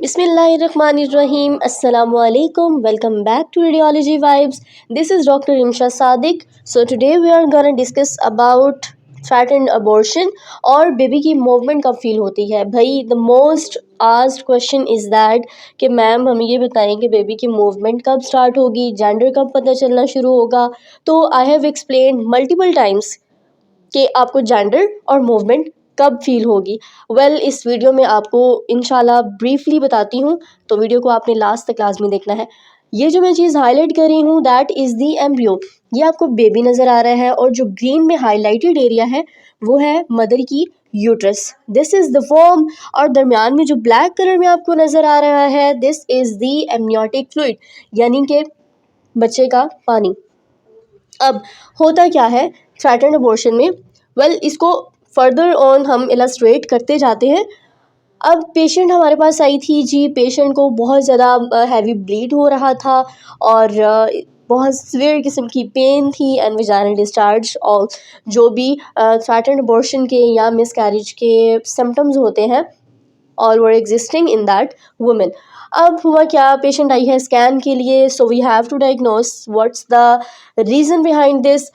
Bismillahirrahmanirrahim. Assalamu alaikum. Welcome back to Radiology Vibes. This is Dr. Imsha Sadiq. So today we are gonna discuss about threatened abortion और baby की movement कब feel होती है। भाई the most asked question is that कि ma'am हमें ये बताएं कि बेबी की मूवमेंट कब स्टार्ट होगी, जेंडर कब पता चलना शुरू होगा। तो I have explain multiple times कि आपको जेंडर और मूवमेंट कब फील होगी। इस वीडियो में आपको इंशाल्लाह ब्रीफली बताती हूँ, तो वीडियो को आपने लास्ट तक लाजमी देखना है। ये जो मैं चीज़ हाईलाइट कर रही हूँ दैट इज़ दी एम्ब्रियो। ये आपको बेबी नज़र आ रहा है और जो ग्रीन में हाईलाइटेड एरिया है वो है मदर की uterus. This is the form और दरमियान में जो ब्लैक कलर में आपको नज़र आ रहा है this is the amniotic fluid, यानी कि बच्चे का पानी। अब होता क्या है थ्रेटन्ड अबॉर्शन में, इसको फर्दर ऑन हम इलस्ट्रेट करते जाते हैं। अब पेशेंट हमारे पास आई थी जी, पेशेंट को बहुत ज़्यादा हैवी ब्लीड हो रहा था और बहुत सीवियर किस्म की पेन थी एंड वेजाइनल डिस्चार्ज और जो भी थ्रेटन्ड अबॉर्शन के या मिसकैरेज के सिम्टम्स होते हैं all were existing in that women. अब हुआ क्या, पेशेंट आई है स्कैन के लिए, so we have to diagnose what's the reason behind this.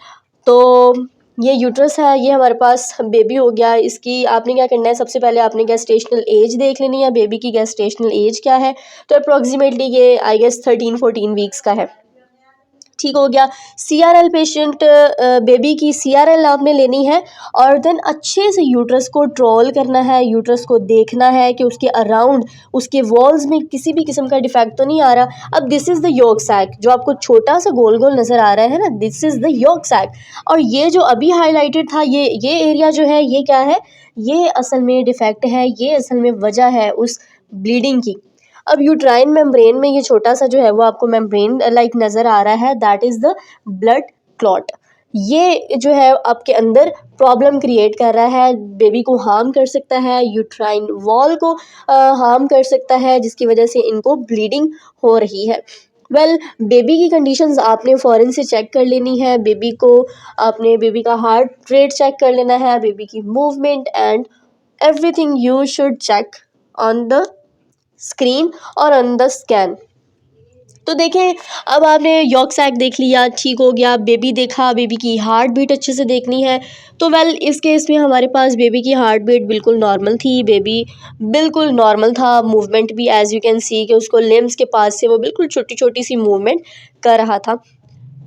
तो ये यूट्रस है, ये हमारे पास बेबी हो गया। इसकी आपने क्या करना है, सबसे पहले आपने गेस्टेशनल एज देख लेनी है, बेबी की गेस्टेशनल एज क्या है। तो अप्रॉक्सीमेटली ये आई गेस 13-14 वीक्स का है। ठीक हो गया। CRL पेशेंट, बेबी की CRL आपने लेनी है और देन अच्छे से यूट्रस को ट्रोल करना है, यूट्रस को देखना है कि उसके अराउंड उसके वॉल्स में किसी भी किस्म का डिफेक्ट तो नहीं आ रहा। अब this is the yolk sac, जो आपको छोटा सा गोल गोल नज़र आ रहा है ना, this is the yolk sac. और ये जो अभी हाईलाइटेड था ये एरिया जो है ये क्या है, ये असल में डिफेक्ट है, ये असल में वजह है उस ब्लीडिंग की। अब यूट्राइन मेम्ब्रेन में ये छोटा सा जो है वो आपको मेम्ब्रेन लाइक नज़र आ रहा है, that is the blood clot. ये जो है आपके अंदर प्रॉब्लम क्रिएट कर रहा है, बेबी को हार्म कर सकता है, यूट्राइन वॉल को हार्म कर सकता है, जिसकी वजह से इनको ब्लीडिंग हो रही है। बेबी की कंडीशंस आपने फ़ौरन से चेक कर लेनी है। बेबी का हार्ट रेट चेक कर लेना है, बेबी की movement and everything you should check on the screen और ऑन द स्कैन। तो देखें, अब आपने यॉक सैक देख लिया, ठीक हो गया, बेबी देखा, बेबी की हार्ट बीट अच्छे से देखनी है। तो इस केस में हमारे पास बेबी की हार्ट बीट बिल्कुल नॉर्मल थी, बेबी बिल्कुल नॉर्मल था, मूवमेंट भी एज यू कैन सी कि उसको लिम्स के पास से वो बिल्कुल छोटी छोटी सी मूवमेंट कर रहा था।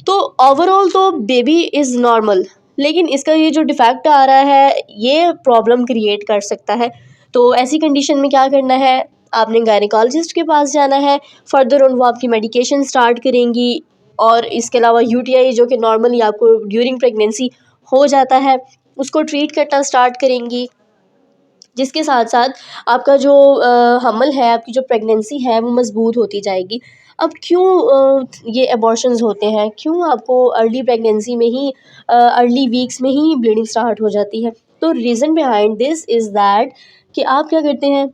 तो ओवरऑल तो बेबी इज़ नॉर्मल, लेकिन इसका ये जो डिफेक्ट आ रहा है ये प्रॉब्लम क्रिएट कर सकता है। तो ऐसी कंडीशन में क्या करना है, आपने गायनेकोलॉजिस्ट के पास जाना है। फर्दर ऑन वो आपकी मेडिकेशन स्टार्ट करेंगी और इसके अलावा UTI जो कि नॉर्मली आपको ड्यूरिंग प्रेगनेंसी हो जाता है उसको ट्रीट करना स्टार्ट करेंगी, जिसके साथ साथ आपका जो हमल है, आपकी जो प्रेगनेंसी है वो मज़बूत होती जाएगी। अब क्यों ये अबॉर्शंस होते हैं, क्यों आपको अर्ली प्रेगनेंसी में ही अर्ली वीक्स में ही ब्लीडिंग स्टार्ट हो जाती है। तो reason behind this is that कि आप क्या करते हैं,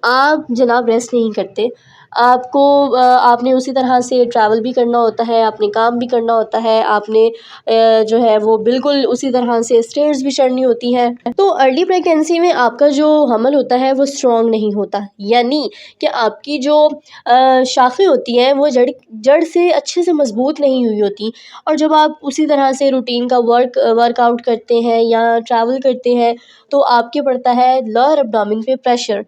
आप जनाब रेस्ट नहीं करते। आपने उसी तरह से ट्रैवल भी करना होता है, आपने काम भी करना होता है, आपने जो है वो बिल्कुल उसी तरह से स्टेयर्स भी चढ़नी होती हैं। तो अर्ली प्रेगनेंसी में आपका जो हमल होता है वो स्ट्रॉन्ग नहीं होता, यानी कि आपकी जो शाखें होती हैं वो जड़ से अच्छे से मजबूत नहीं हुई होती। और जब आप उसी तरह से रूटीन का वर्कआउट करते हैं या ट्रैवल करते हैं तो आपके पड़ता है लोअर एब्डोमेन पे प्रेशर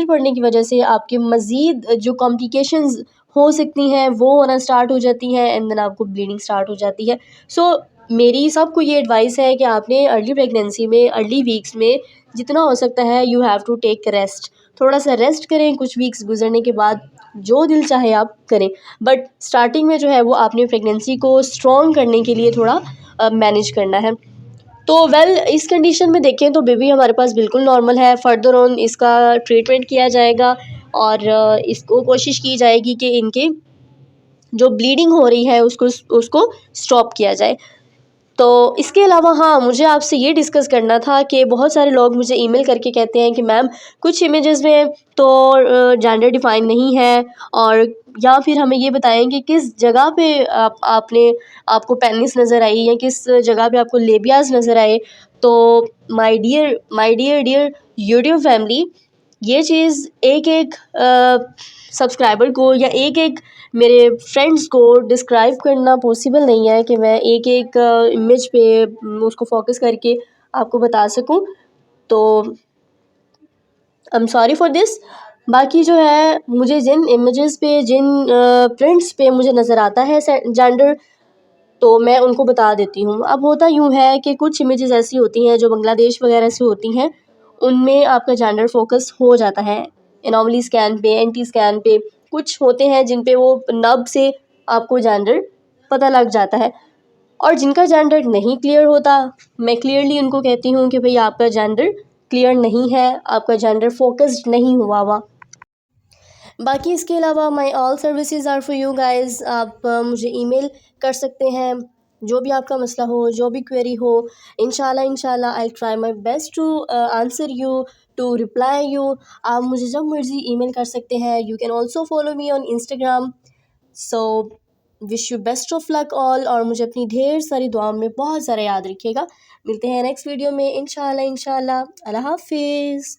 पड़ने की वजह से आपके मज़ीद जो कॉम्प्लिकेशंस हो सकती हैं वो होना स्टार्ट हो जाती हैं एंड देन आपको ब्लीडिंग स्टार्ट हो जाती है। सो मेरी सबको ये एडवाइस है कि आपने अर्ली प्रेगनेंसी में, अर्ली वीक्स में जितना हो सकता है you have to take rest. थोड़ा सा रेस्ट करें, कुछ वीक्स गुजरने के बाद जो दिल चाहे आप करें, बट स्टार्टिंग में जो है वो आपने प्रेगनेंसी को स्ट्रॉन्ग करने के लिए थोड़ा मैनेज करना है। तो इस कंडीशन में देखें तो बेबी हमारे पास बिल्कुल नॉर्मल है। फर्दर ऑन इसका ट्रीटमेंट किया जाएगा और इसको कोशिश की जाएगी कि इनके जो ब्लीडिंग हो रही है उसको स्टॉप किया जाए। तो इसके अलावा हाँ, मुझे आपसे ये डिस्कस करना था कि बहुत सारे लोग मुझे ईमेल करके कहते हैं कि मैम कुछ इमेजेस में तो जेंडर डिफाइन नहीं है, और या फिर हमें ये बताएं कि किस जगह पे आपको पेनिस नज़र आई या किस जगह पे आपको लेबियास नज़र आए। तो my dear dear YouTube family, ये चीज़ एक एक सब्सक्राइबर को या एक एक मेरे फ्रेंड्स को डिस्क्राइब करना पॉसिबल नहीं है कि मैं एक एक इमेज पे उसको फोकस करके आपको बता सकूं। तो I am sorry for this. बाकी जो है मुझे जिन इमेजेस पे जिन प्रिंट्स पे मुझे नज़र आता है जेंडर, तो मैं उनको बता देती हूँ। अब होता यूँ है कि कुछ इमेजेस ऐसी होती हैं जो बांग्लादेश वगैरह से होती हैं, उनमें आपका जेंडर फोकस हो जाता है एनोमली स्कैन पे, एंटी स्कैन पे। कुछ होते हैं जिन पे वो नब से आपको जेंडर पता लग जाता है, और जिनका जेंडर नहीं क्लियर होता, मैं क्लियरली उनको कहती हूँ कि भाई आपका जेंडर क्लियर नहीं है, आपका जेंडर फोकस्ड नहीं हुआ हुआ। बाकी इसके अलावा my all services are for you guys. आप मुझे ईमेल कर सकते हैं, जो भी आपका मसला हो, जो भी क्वेरी हो। इंशाल्लाह I try my best to answer you, to reply you. आप मुझे जब मर्ज़ी ईमेल कर सकते हैं। You can also follow me on Instagram. So wish you best of luck all, और मुझे अपनी ढेर सारी दुआओं में बहुत ज़्यादा याद रखिएगा। मिलते हैं नेक्स्ट वीडियो में इंशाल्लाह। अल्लाह हाफिज़।